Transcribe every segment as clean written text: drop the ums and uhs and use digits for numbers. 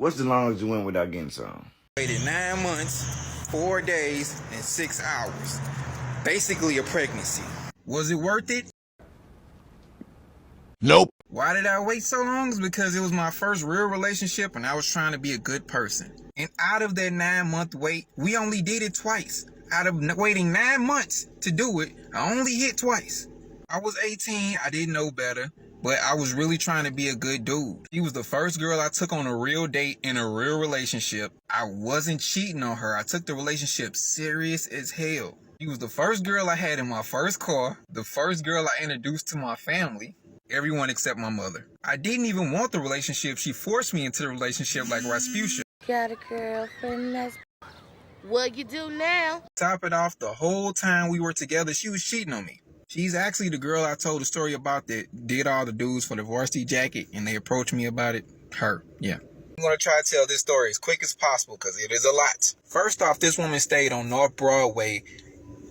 What's the longest you went without getting some? Waited 9 months, 4 days, and 6 hours. Basically a pregnancy. Was it worth it? Nope. Why did I wait so long? It's because it was my first real relationship and I was trying to be a good person. And out of that 9-month wait, we only did it twice. Out of waiting 9 months to do it, I only hit twice. I was 18, I didn't know better, but I was really trying to be a good dude. She was the first girl I took on a real date in a real relationship. I wasn't cheating on her. I took the relationship serious as hell. She was the first girl I had in my first car, the first girl I introduced to my family, everyone except my mother. I didn't even want the relationship. She forced me into the relationship like Rasputia. Got a girlfriend that's... What you do now? Top it off, the whole time we were together, she was cheating on me. She's actually the girl I told the story about that did all the dudes for the varsity jacket and they approached me about it. Her, yeah. I'm going to try to tell this story as quick as possible because it is a lot. First off, this woman stayed on North Broadway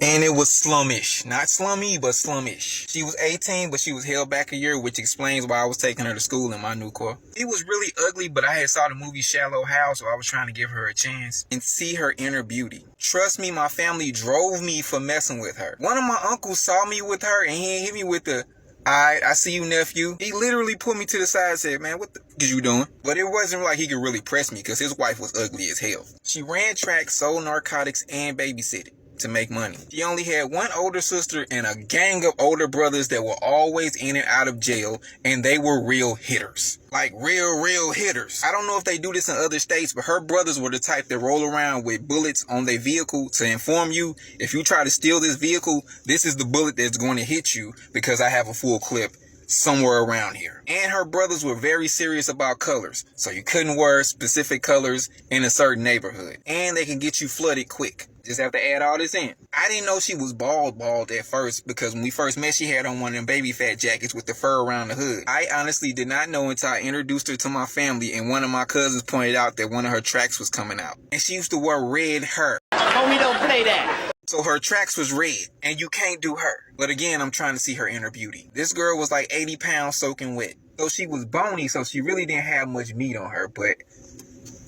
and it was slummish. Not slummy, but slummish. She was 18, but she was held back a year, which explains why I was taking her to school in my new car. She was really ugly, but I had saw the movie Shallow Hal, so I was trying to give her a chance and see her inner beauty. Trust me, my family drove me for messing with her. One of my uncles saw me with her and he hit me with the, "Alright, I see you, nephew." He literally put me to the side and said, "Man, what the is you doing?" But it wasn't like he could really press me because his wife was ugly as hell. She ran track, sold narcotics, and babysitted to make money. She only had one older sister and a gang of older brothers that were always in and out of jail, and they were real hitters. Like real hitters. I don't know if they do this in other states, but her brothers were the type that roll around with bullets on their vehicle to inform you, if you try to steal this vehicle, this is the bullet that's going to hit you because I have a full clip somewhere around here. And her brothers were very serious about colors, so you couldn't wear specific colors in a certain neighborhood. And they can get you flooded quick. Just have to add all this in. I didn't know she was bald at first because when we first met, she had on one of them baby fat jackets with the fur around the hood. I honestly did not know until I introduced her to my family and one of my cousins pointed out that one of her tracks was coming out. And she used to wear red hair. Oh, we don't play that. So her tracks was red, and you can't do her. But again, I'm trying to see her inner beauty. This girl was like 80 pounds soaking wet. So she was bony, so she really didn't have much meat on her, but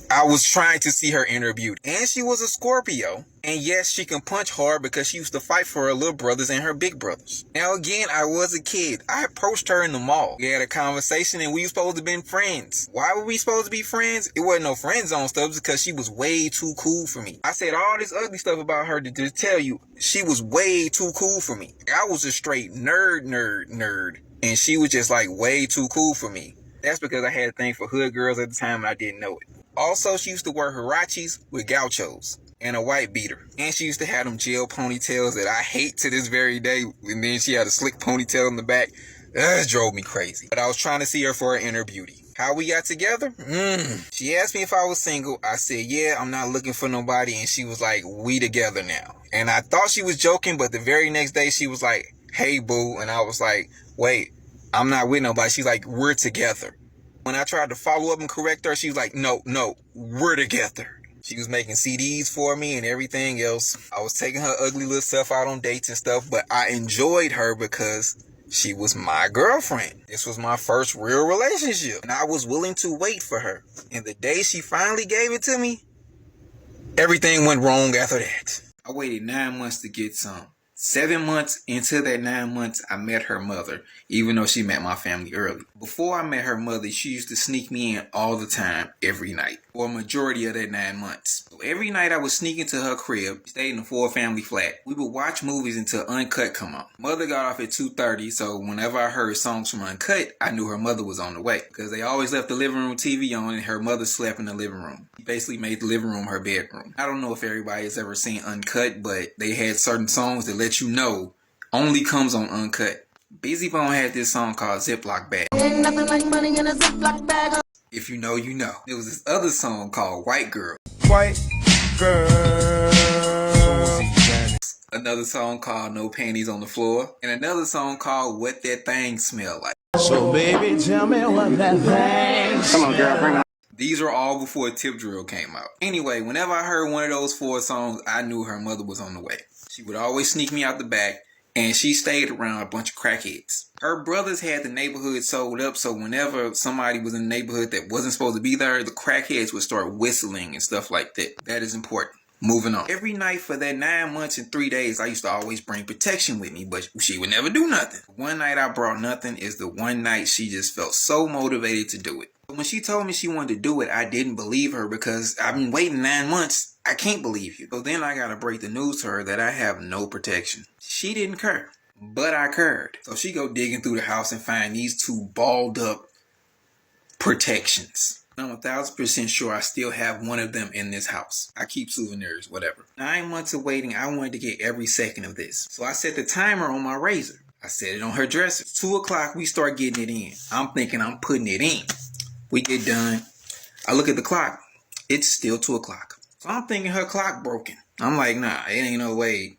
I was trying to see her inner beauty. And she was a Scorpio. And yes, she can punch hard because she used to fight for her little brothers and her big brothers. Now again, I was a kid. I approached her in the mall. We had a conversation and we were supposed to have been friends. Why were we supposed to be friends? It wasn't no friend zone stuff because she was way too cool for me. I said all this ugly stuff about her to just tell you she was way too cool for me. I was a straight nerd. And she was just like way too cool for me. That's because I had a thing for hood girls at the time and I didn't know it. Also, she used to wear huaraches with gauchos and a white beater. And she used to have them gel ponytails that I hate to this very day. And then she had a slick ponytail in the back. That drove me crazy. But I was trying to see her for her inner beauty. How we got together? She asked me if I was single. I said, yeah, I'm not looking for nobody. And she was like, we together now. And I thought she was joking, but the very next day she was like, hey, boo. And I was like, wait, I'm not with nobody. She's like, we're together. When I tried to follow up and correct her, she was like, no, we're together. She was making CDs for me and everything else. I was taking her ugly little stuff out on dates and stuff, but I enjoyed her because she was my girlfriend. This was my first real relationship, and I was willing to wait for her. And the day she finally gave it to me, everything went wrong after that. I waited 9 months to get some. 7 months into that 9 months, I met her mother, even though she met my family early. Before I met her mother, she used to sneak me in all the time, every night, for a majority of that 9 months. So every night I would sneak into her crib, stayed in a 4-family flat. We would watch movies until Uncut come on. Mother got off at 2:30, so whenever I heard songs from Uncut, I knew her mother was on the way. Because they always left the living room TV on and her mother slept in the living room. She basically made the living room her bedroom. I don't know if everybody has ever seen Uncut, but they had certain songs that let you know only comes on Uncut. Bizzy Bone had this song called Ziploc Bag. Ain't nothing like money in a Ziploc bag. If you know, you know. There was this other song called White Girl. White girl. Another song called No Panties on the Floor. And another song called What That Thing Smell Like. So baby, tell me what that thing. Come on, girl, bring it. These are all before Tip Drill came out. Anyway, whenever I heard one of those 4 songs, I knew her mother was on the way. She would always sneak me out the back, and she stayed around a bunch of crackheads. Her brothers had the neighborhood sold up, so whenever somebody was in the neighborhood that wasn't supposed to be there, the crackheads would start whistling and stuff like that. That is important. Moving on. Every night for that 9 months and 3 days, I used to always bring protection with me, but she would never do nothing. One night I brought nothing is the one night she just felt so motivated to do it. When she told me she wanted to do it, I didn't believe her because I've been waiting 9 months. I can't believe you. So then I gotta break the news to her that I have no protection. She didn't care, but I cared. So she go digging through the house and find these 2 balled up protections. I'm 1,000% sure I still have one of them in this house. I keep souvenirs, whatever. 9 months of waiting, I wanted to get every second of this. So I set the timer on my razor. I set it on her dresser. 2 o'clock, we start getting it in. I'm thinking I'm putting it in. We get done. I look at the clock. It's still 2 o'clock. So I'm thinking her clock broken. I'm like, nah, it ain't no way.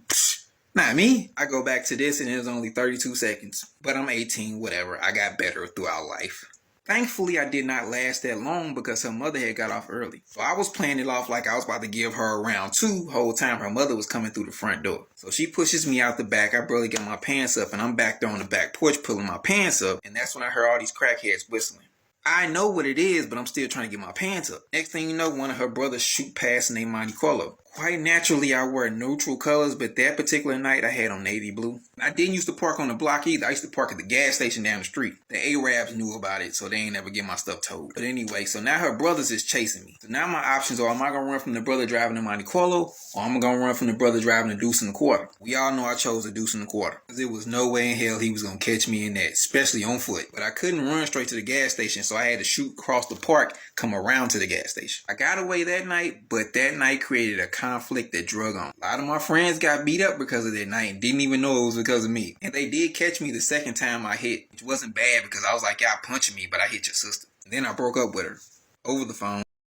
Psh, not me. I go back to this and it was only 32 seconds. But I'm 18, whatever. I got better throughout life. Thankfully, I did not last that long because her mother had got off early. So I was playing it off like I was about to give her a round 2 the whole time her mother was coming through the front door. So she pushes me out the back. I barely got my pants up and I'm back there on the back porch pulling my pants up. And that's when I heard all these crackheads whistling. I know what it is, but I'm still trying to get my pants up. Next thing you know, one of her brothers shoot past named Monte Carlo. Quite naturally, I wear neutral colors, but that particular night I had on navy blue. I didn't used to park on the block either. I used to park at the gas station down the street. The Arabs knew about it, so they ain't never get my stuff towed. But anyway, so now her brothers is chasing me. So now my options are, am I going to run from the brother driving the Monte Carlo, or am I going to run from the brother driving the Deuce and a Quarter? We all know I chose the Deuce and a Quarter, because there was no way in hell he was going to catch me in that, especially on foot. But I couldn't run straight to the gas station, so I had to shoot across the park, come around to the gas station. I got away that night, but that night created a conflict that drug on. A lot of my friends got beat up because of that night and didn't even know it was because of me. And they did catch me the second time I hit, which wasn't bad because I was like, y'all punching me, but I hit your sister. And then I broke up with her over the phone.